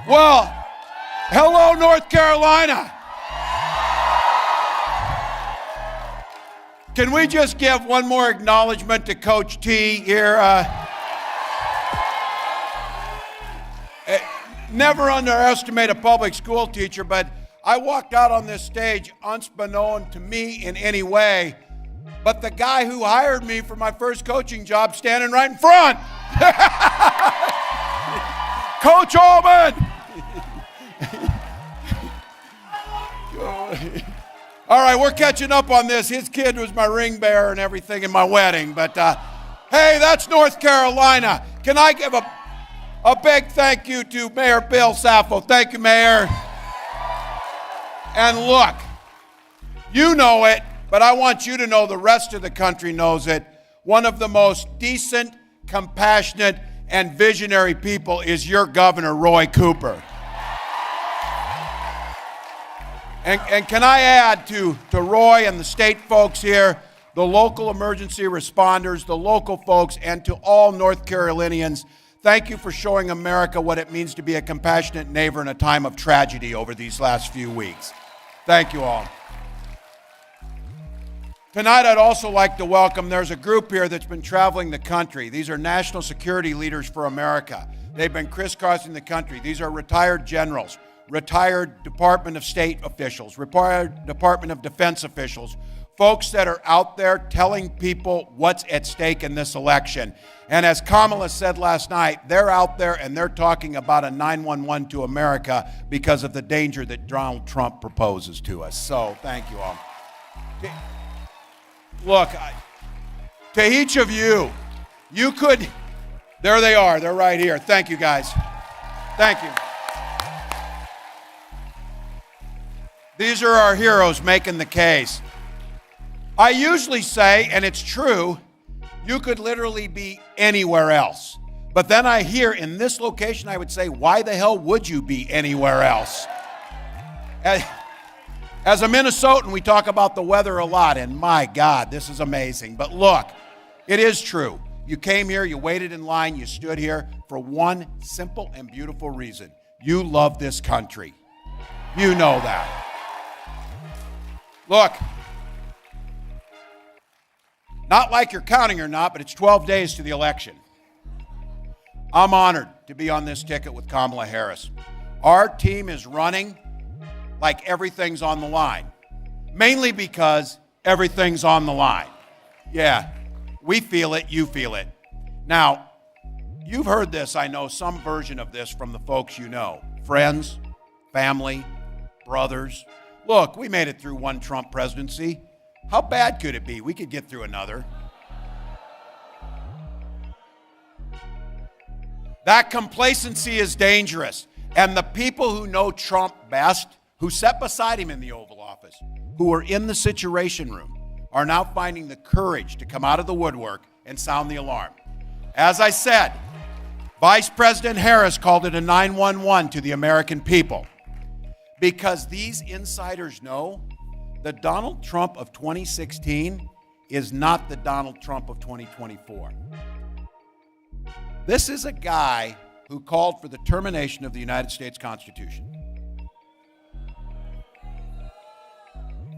Well, hello, North Carolina. Can we just give one more acknowledgement to Coach T here? Never underestimate a public school teacher, but I walked out on this stage unbeknown to me in any way, but the guy who hired me for my first coaching job standing right in front. Coach Allman. All right, we're catching up on this. His kid was my ring bearer and everything in my wedding. But, hey, that's North Carolina. Can I give a big thank you to Mayor Bill Zafar? Thank you, Mayor. And look, you know it, but I want you to know the rest of the country knows it. One of the most decent, compassionate, and visionary people is your governor, Roy Cooper. And can I add to Roy and the state folks here, the local emergency responders, the local folks, and to all North Carolinians, thank you for showing America what it means to be a compassionate neighbor in a time of tragedy over these last few weeks. Thank you all. Tonight I'd also like to welcome, there's a group here that's been traveling the country. These are national security leaders for America. They've been crisscrossing the country. These are retired generals, retired Department of State officials, retired Department of Defense officials, folks that are out there telling people what's at stake in this election. And as Kamala said last night, they're out there and they're talking about a 911 to America because of the danger that Donald Trump proposes to us. So thank you all. Look, to each of you, you could, there they are, they're right here. Thank you guys. Thank you. These are our heroes making the case. I usually say, and it's true, you could literally be anywhere else. But then I hear in this location, I would say, why the hell would you be anywhere else? As a Minnesotan, we talk about the weather a lot, and my God, this is amazing. But look, it is true. You came here, you waited in line, you stood here for one simple and beautiful reason. You love this country. You know that. Look, not like you're counting or not, but it's 12 days to the election. I'm honored to be on this ticket with Kamala Harris. Our team is running like everything's on the line, mainly because everything's on the line. Yeah, we feel it, you feel it. Now, you've heard this, I know, some version of this from the folks you know, friends, family, brothers. Look, we made it through one Trump presidency. How bad could it be? We could get through another. That complacency is dangerous. And the people who know Trump best, who sat beside him in the Oval Office, who were in the Situation Room, are now finding the courage to come out of the woodwork and sound the alarm. As I said, Vice President Harris called it a 911 to the American people. Because these insiders know that Donald Trump of 2016 is not the Donald Trump of 2024. This is a guy who called for the termination of the United States Constitution.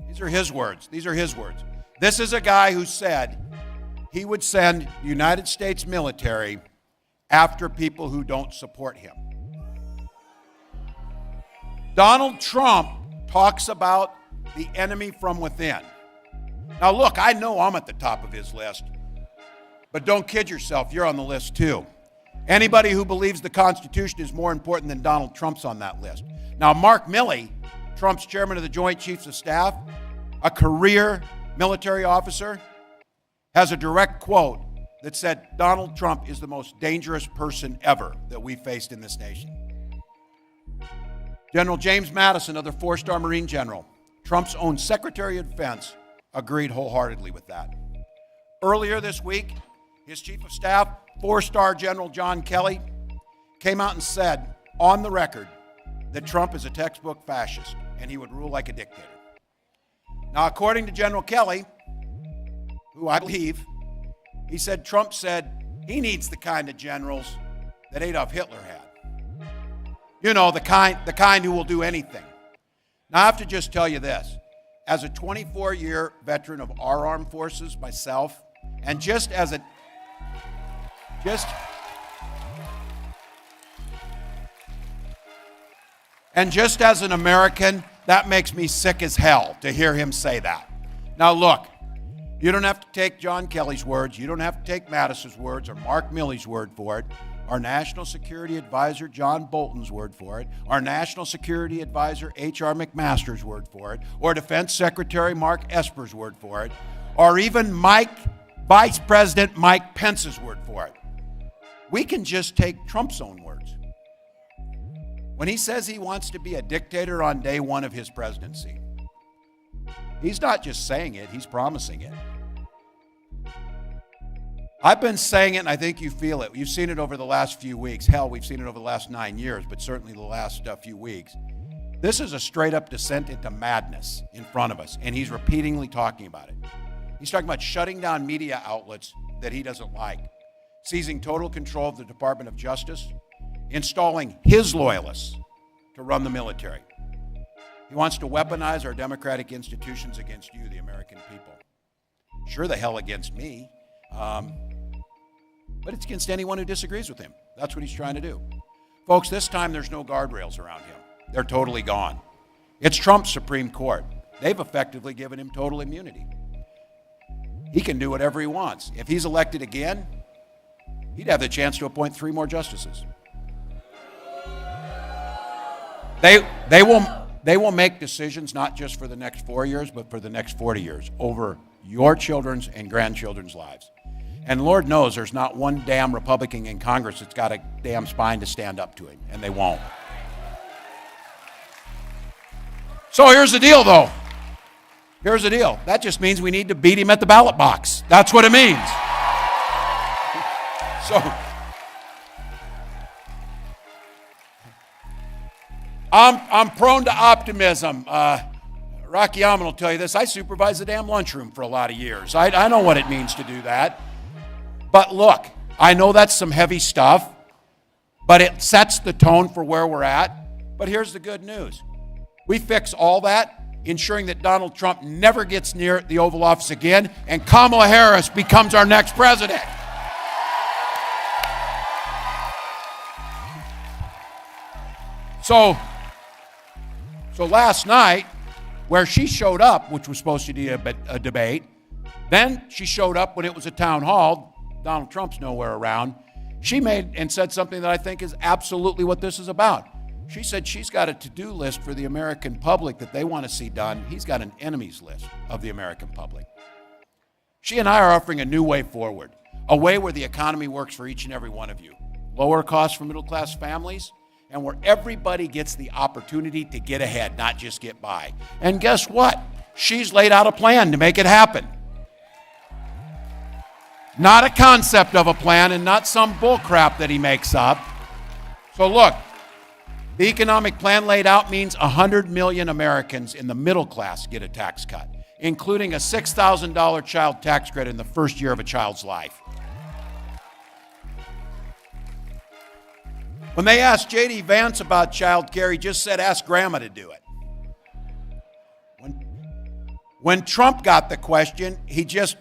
These are his words. These are his words. This is a guy who said he would send the United States military after people who don't support him. Donald Trump talks about the enemy from within. Now look, I know I'm at the top of his list, but don't kid yourself, you're on the list too. Anybody who believes the Constitution is more important than Donald Trump's on that list. Now Mark Milley, Trump's chairman of the Joint Chiefs of Staff, a career military officer, has a direct quote that said Donald Trump is the most dangerous person ever that we faced in this nation. General James Mattis, another four-star Marine general, Trump's own Secretary of Defense, agreed wholeheartedly with that. Earlier this week, his chief of staff, four-star General John Kelly, came out and said on the record that Trump is a textbook fascist and he would rule like a dictator. Now, according to General Kelly, who I believe, he said Trump said he needs the kind of generals that Adolf Hitler had. You know, the kind who will do anything. Now, I have to just tell you this. As a 24-year veteran of our armed forces myself, and just as an American, that makes me sick as hell to hear him say that. Now look, you don't have to take John Kelly's words, you don't have to take Mattis's words or Mark Milley's word for it, our National Security Advisor John Bolton's word for it, our National Security Advisor H.R. McMaster's word for it, or Defense Secretary Mark Esper's word for it, or even Vice President Mike Pence's word for it. We can just take Trump's own words. When he says he wants to be a dictator on day one of his presidency, he's not just saying it, he's promising it. I've been saying it, and I think you feel it. You've seen it over the last few weeks. Hell, we've seen it over the last 9 years, but certainly the last few weeks. This is a straight-up descent into madness in front of us, and he's repeatedly talking about it. He's talking about shutting down media outlets that he doesn't like, seizing total control of the Department of Justice, installing his loyalists to run the military. He wants to weaponize our democratic institutions against you, the American people. Sure the hell against me. But it's against anyone who disagrees with him. That's what he's trying to do. Folks, this time there's no guardrails around him. They're totally gone. It's Trump's Supreme Court. They've effectively given him total immunity. He can do whatever he wants. If he's elected again, he'd have the chance to appoint 3 more justices. They will make decisions not just for the next 4 years, but for the next 40 years over your children's and grandchildren's lives. And Lord knows there's not one damn Republican in Congress that's got a damn spine to stand up to him, and they won't. So here's the deal, though. Here's the deal. That just means we need to beat him at the ballot box. That's what it means. So I'm prone to optimism. Rocky Alman will tell you this. I supervised the damn lunchroom for a lot of years. I know what it means to do that. But look, I know that's some heavy stuff, but it sets the tone for where we're at. But here's the good news. We fix all that, ensuring that Donald Trump never gets near the Oval Office again, and Kamala Harris becomes our next president. So last night, where she showed up, which was supposed to be a debate, then she showed up when it was a town hall. Donald Trump's nowhere around. She made and said something that I think is absolutely what this is about. She said she's got a to-do list for the American public that they want to see done. He's got an enemies list of the American public. She and I are offering a new way forward, a way where the economy works for each and every one of you. Lower costs for middle-class families, and where everybody gets the opportunity to get ahead, not just get by. And guess what? She's laid out a plan to make it happen. Not a concept of a plan and not some bullcrap that he makes up. So look, the economic plan laid out means 100 million Americans in the middle class get a tax cut, including a $6,000 child tax credit in the first year of a child's life. When they asked J.D. Vance about child care, he just said, ask grandma to do it. When Trump got the question, he just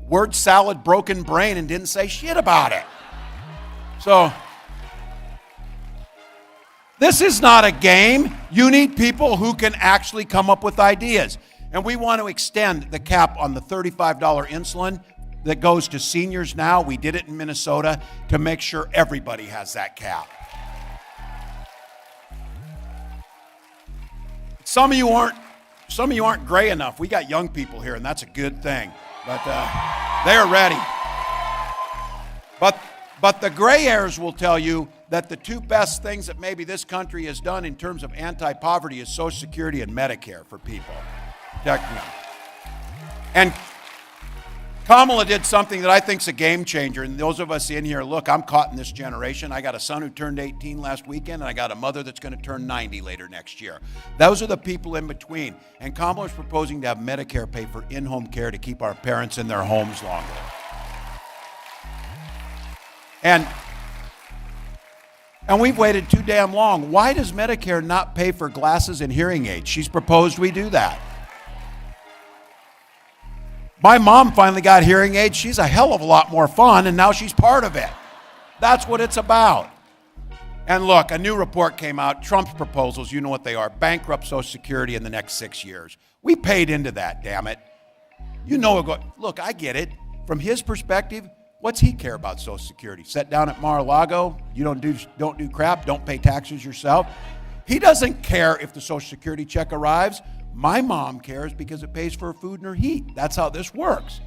word salad, broken brain, and didn't say shit about it. So, this is not a game. You need people who can actually come up with ideas. And we want to extend the cap on the $35 insulin that goes to seniors now. We did it in Minnesota to make sure everybody has that cap. Some of you aren't gray enough. We got young people here, and that's a good thing. But they're ready. But the gray hairs will tell you that the 2 best things that maybe this country has done in terms of anti-poverty is Social Security and Medicare for people. Protecting them. And Kamala did something that I think is a game changer. And those of us in here, look, I'm caught in this generation. I got a son who turned 18 last weekend, and I got a mother that's going to turn 90 later next year. Those are the people in between. And Kamala is proposing to have Medicare pay for in-home care to keep our parents in their homes longer. And we've waited too damn long. Why does Medicare not pay for glasses and hearing aids? She's proposed we do that. My mom finally got hearing aids. She's a hell of a lot more fun, and now she's part of it. That's what it's about. And look, a new report came out. Trump's proposals, you know what they are. Bankrupt Social Security in the next 6 years. We paid into that, damn it. You know, look, I get it. From his perspective, what's he care about Social Security? Sit down at Mar-a-Lago, you don't do crap, don't pay taxes yourself. He doesn't care if the Social Security check arrives. My mom cares because it pays for her food and her heat. That's how this works.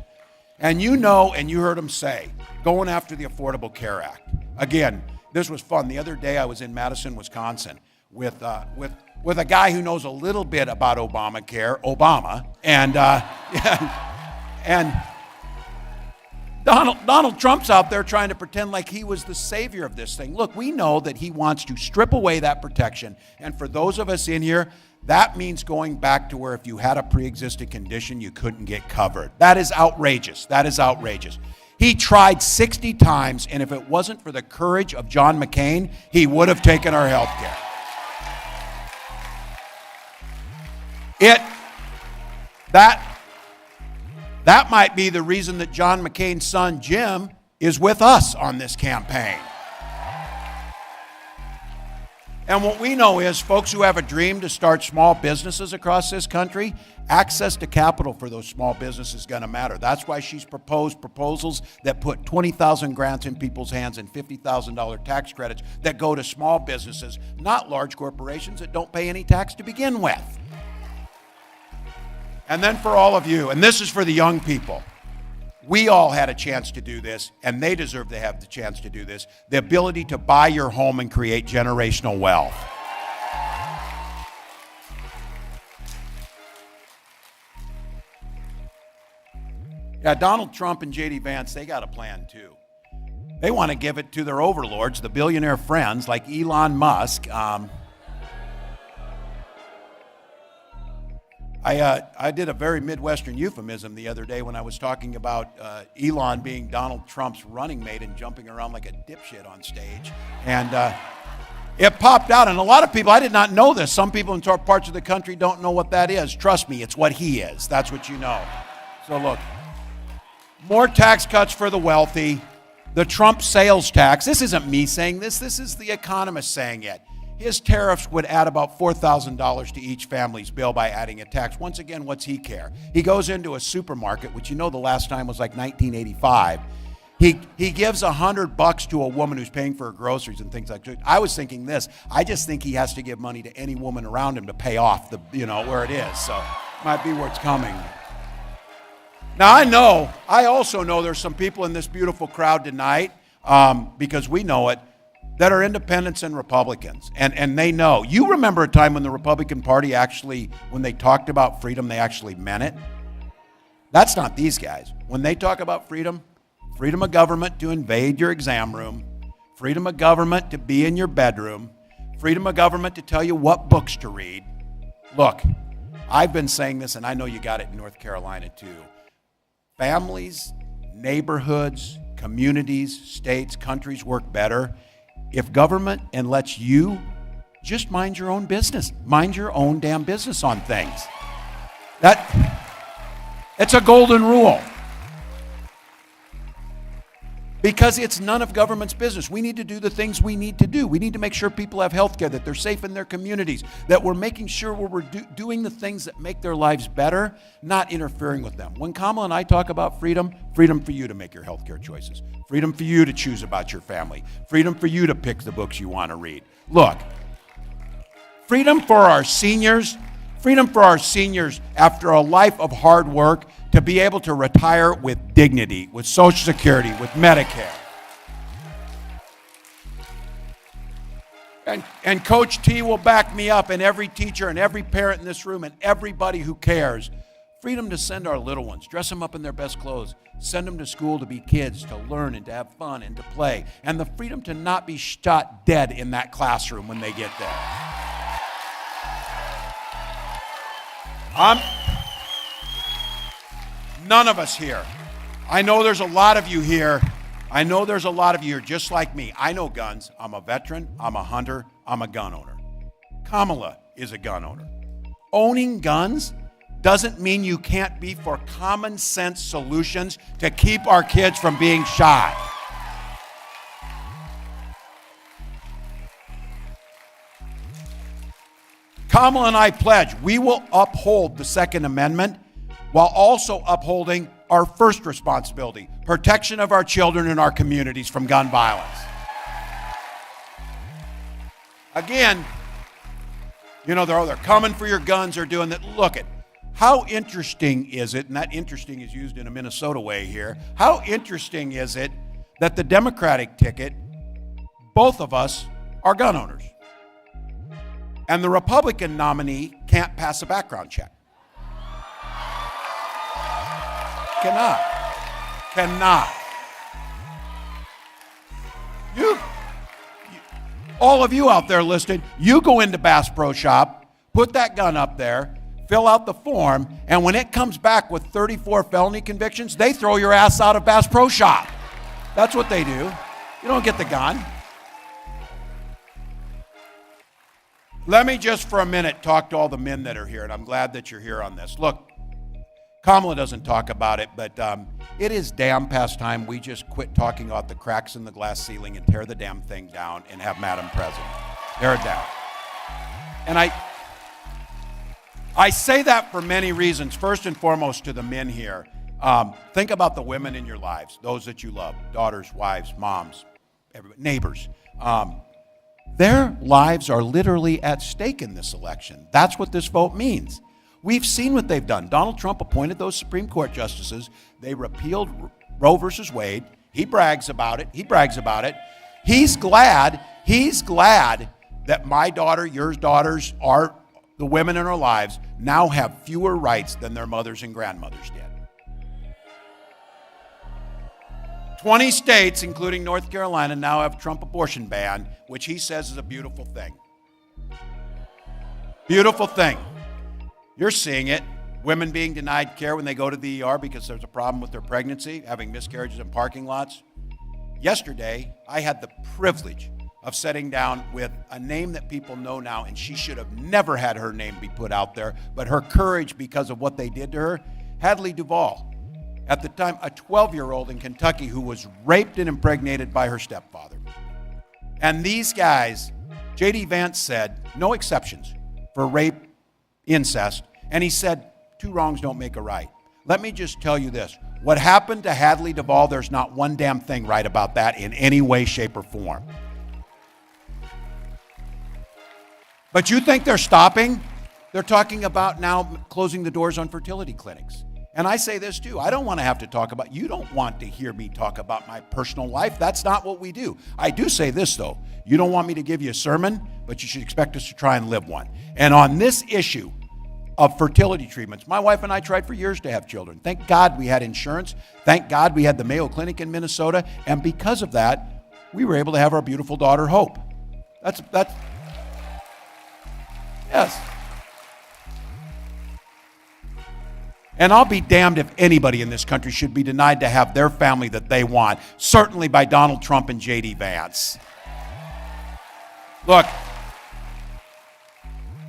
And you know, and you heard him say, going after the Affordable Care Act. Again, this was fun. The other day I was in Madison, Wisconsin, with a guy who knows a little bit about Obamacare, Obama, and Donald Trump's out there trying to pretend like he was the savior of this thing. Look, we know that he wants to strip away that protection, and for those of us in here, that means going back to where if you had a pre-existing condition, you couldn't get covered. That is outrageous. That is outrageous. He tried 60 times, and if it wasn't for the courage of John McCain, he would have taken our health care. That might be the reason that John McCain's son, Jim, is with us on this campaign. And what we know is folks who have a dream to start small businesses across this country, access to capital for those small businesses is going to matter. That's why she's proposed proposals that put 20,000 grants in people's hands and $50,000 tax credits that go to small businesses, not large corporations that don't pay any tax to begin with. And then for all of you, and this is for the young people, we all had a chance to do this, and they deserve to have the chance to do this, the ability to buy your home and create generational wealth. Yeah, Donald Trump and J.D. Vance, they got a plan too. They want to give it to their overlords, the billionaire friends like Elon Musk. I did a very Midwestern euphemism the other day when I was talking about Elon being Donald Trump's running mate and jumping around like a dipshit on stage. And it popped out. And a lot of people, I did not know this. Some people in parts of the country don't know what that is. Trust me, it's what he is. That's what you know. So look, more tax cuts for the wealthy. The Trump sales tax. This isn't me saying this. This is the economist saying it. His tariffs would add about $4,000 to each family's bill by adding a tax. Once again, what's he care? He goes into a supermarket, which you know the last time was like 1985. He gives $100 to a woman who's paying for her groceries and things like that. I was thinking this. I just think he has to give money to any woman around him to pay off the, where it is. So might be where it's coming. Now I also know there's some people in this beautiful crowd tonight, because we know it, that are independents and Republicans, and they know. You remember a time when the Republican Party actually, when they talked about freedom, they actually meant it? That's not these guys. When they talk about freedom of government to invade your exam room, freedom of government to be in your bedroom, freedom of government to tell you what books to read. Look, I've been saying this, and I know you got it in North Carolina too. Families, neighborhoods, communities, states, countries work better if government and lets you just mind your own business. Mind your own damn business on things. It's a golden rule. Because it's none of government's business. We need to do the things we need to do. We need to make sure people have health care, that they're safe in their communities, that we're making sure we're doing the things that make their lives better, not interfering with them. When Kamala and I talk about freedom for you to make your health care choices, freedom for you to choose about your family, freedom for you to pick the books you want to read. Look, freedom for our seniors after a life of hard work to be able to retire with dignity, with Social Security, with Medicare. And Coach T will back me up, and every teacher and every parent in this room and everybody who cares. Freedom to send our little ones, dress them up in their best clothes, send them to school to be kids, to learn and to have fun and to play. And the freedom to not be shot dead in that classroom when they get there. None of us here. I know there's a lot of you here I know there's a lot of you who are just like me. I know guns. I'm a veteran. I'm a hunter. I'm a gun owner. Kamala is a gun owner. Owning guns doesn't mean you can't be for common sense solutions to keep our kids from being shot. Kamala and I pledge we will uphold the Second Amendment while also upholding our first responsibility, protection of our children and our communities from gun violence. Again, you know, they're coming for your guns, they're doing that. Look at how interesting is it, and that interesting is used in a Minnesota way here, how interesting is it that the Democratic ticket, both of us are gun owners, and the Republican nominee can't pass a background check? Cannot. You, all of you out there listening, you go into Bass Pro Shop, put that gun up there, fill out the form, and when it comes back with 34 felony convictions, they throw your ass out of Bass Pro Shop. That's what they do. You don't get the gun. Let me just for a minute talk to all the men that are here, and I'm glad that you're here on this. Look, Kamala doesn't talk about it, but it is damn past time we just quit talking about the cracks in the glass ceiling and tear the damn thing down and have Madam President. Tear it down. And I say that for many reasons. First and foremost to the men here. Think about the women in your lives, those that you love, daughters, wives, moms, neighbors. Their lives are literally at stake in this election. That's what this vote means. We've seen what they've done. Donald Trump appointed those Supreme Court justices. They repealed Roe versus Wade. He brags about it. He's glad that my daughter, your daughters, are the women in our lives now have fewer rights than their mothers and grandmothers did. 20 states, including North Carolina, now have Trump abortion ban, which he says is a beautiful thing. Beautiful thing. You're seeing it. Women being denied care when they go to the ER because there's a problem with their pregnancy, having miscarriages in parking lots. Yesterday, I had the privilege of sitting down with a name that people know now, and she should have never had her name be put out there, but her courage because of what they did to her, Hadley Duvall, at the time a 12-year-old in Kentucky who was raped and impregnated by her stepfather. And these guys, J.D. Vance said, no exceptions for rape, incest, and he said, two wrongs don't make a right. Let me just tell you this. What happened to Hadley Duvall, there's not one damn thing right about that in any way, shape, or form. But you think they're stopping? They're talking about now closing the doors on fertility clinics. And I say this too, I don't want to have to talk about, you don't want to hear me talk about my personal life. That's not what we do. I do say this though, you don't want me to give you a sermon, but you should expect us to try and live one. And on this issue of fertility treatments, my wife and I tried for years to have children. Thank God we had insurance. Thank God we had the Mayo Clinic in Minnesota. And because of that, we were able to have our beautiful daughter, Hope. That's yes. And I'll be damned if anybody in this country should be denied to have their family that they want, certainly by Donald Trump and J.D. Vance. Look,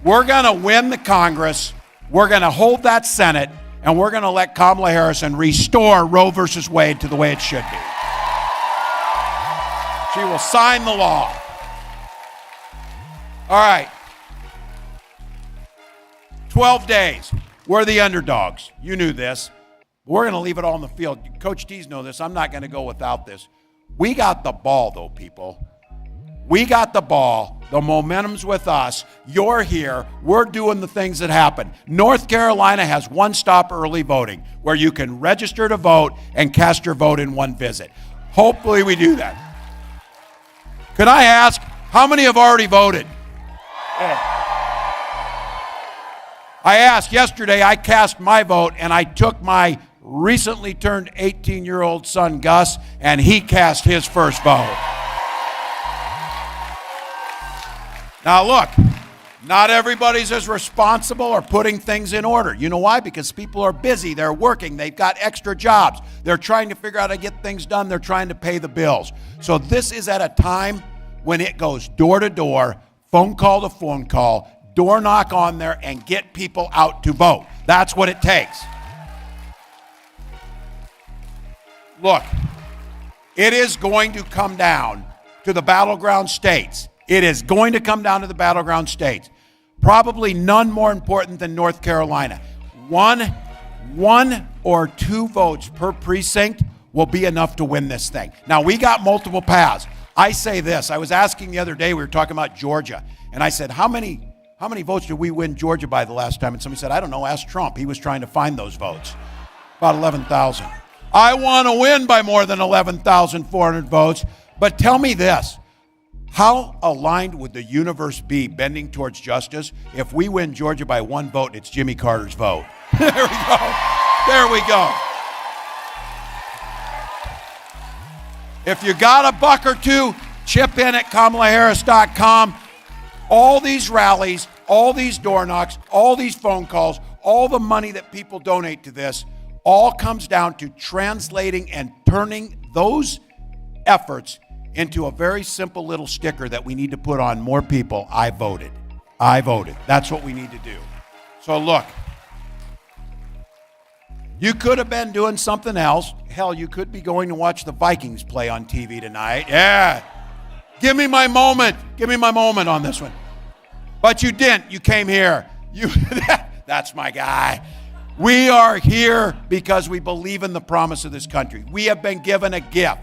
we're going to win the Congress, we're going to hold that Senate, and we're going to let Kamala Harris restore Roe versus Wade to the way it should be. She will sign the law. All right. 12 days. We're the underdogs. You knew this. We're going to leave it all on the field. Coach T's know this. I'm not going to go without this. We got the ball, though, people. We got the ball. The momentum's with us. You're here. We're doing the things that happen. North Carolina has one-stop early voting where you can register to vote and cast your vote in one visit. Hopefully we do that. Could I ask, how many have already voted? I asked yesterday, I cast my vote, and I took my recently turned 18-year-old son, Gus, and he cast his first vote. Now look, Not everybody's as responsible or putting things in order. You know why? Because people are busy. They're working. They've got extra jobs. They're trying to figure out how to get things done. They're trying to pay the bills. So this is at a time when it goes door to door, phone call to phone call, door knock on there, and get people out to vote. That's what it takes. Look, it is going to come down to the battleground states. It is going to come down to the battleground states. Probably none more important than North Carolina. One or two votes per precinct will be enough to win this thing. Now, we got multiple paths. I say this. I was asking the other day, we were talking about Georgia, and I said, how many votes did we win Georgia by the last time? And somebody said, I don't know, ask Trump. He was trying to find those votes. About 11,000. I want to win by more than 11,400 votes, but tell me this. How aligned would the universe be bending towards justice if we win Georgia by one vote and it's Jimmy Carter's vote? There we go. There we go. If you got a buck or two, chip in at KamalaHarris.com. All these rallies, all these door knocks, all these phone calls, all the money that people donate to this, all comes down to translating and turning those efforts into a very simple little sticker that we need to put on more people. I voted. I voted. That's what we need to do. So look, you could have been doing something else. Hell, you could be going to watch the Vikings play on TV tonight. Yeah. Give me my moment. Give me my moment on this one. But you didn't. You came here. That's my guy. We are here because we believe in the promise of this country. We have been given a gift.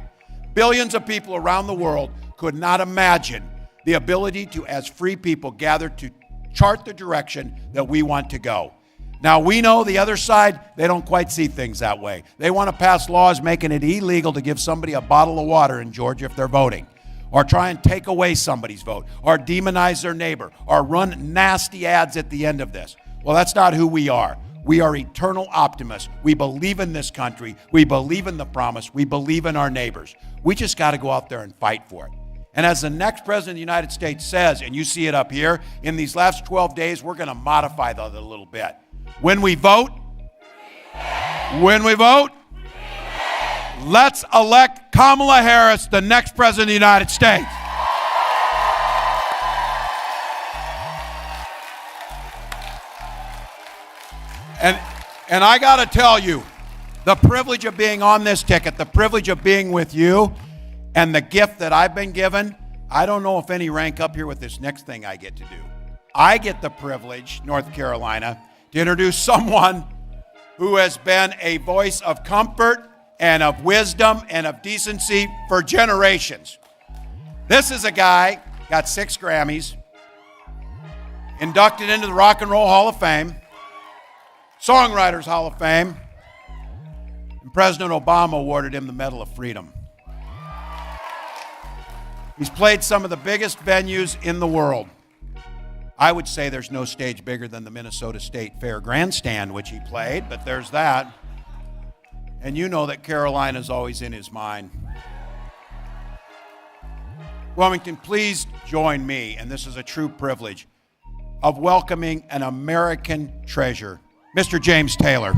Billions of people around the world could not imagine the ability to, as free people, gather to chart the direction that we want to go. Now, we know the other side, they don't quite see things that way. They want to pass laws making it illegal to give somebody a bottle of water in Georgia if they're voting, or try and take away somebody's vote, or demonize their neighbor, or run nasty ads at the end of this. Well, that's not who we are. We are eternal optimists. We believe in this country. We believe in the promise. We believe in our neighbors. We just got to go out there and fight for it. And as the next president of the United States says, and you see it up here, in these last 12 days, we're going to modify that a little bit. When we vote, let's elect Kamala Harris, the next president of the United States. And I got to tell you, the privilege of being on this ticket, the privilege of being with you, and the gift that I've been given, I don't know if any rank up here with this next thing I get to do. I get the privilege, North Carolina, to introduce someone who has been a voice of comfort and of wisdom and of decency for generations. This is a guy, got 6 Grammys, inducted into the Rock and Roll Hall of Fame, Songwriters Hall of Fame, and President Obama awarded him the Medal of Freedom. He's played some of the biggest venues in the world. I would say there's no stage bigger than the Minnesota State Fair Grandstand, which he played, but there's that. And you know that Carolina's always in his mind. Wilmington, please join me, and this is a true privilege, of welcoming an American treasure, Mr. James Taylor.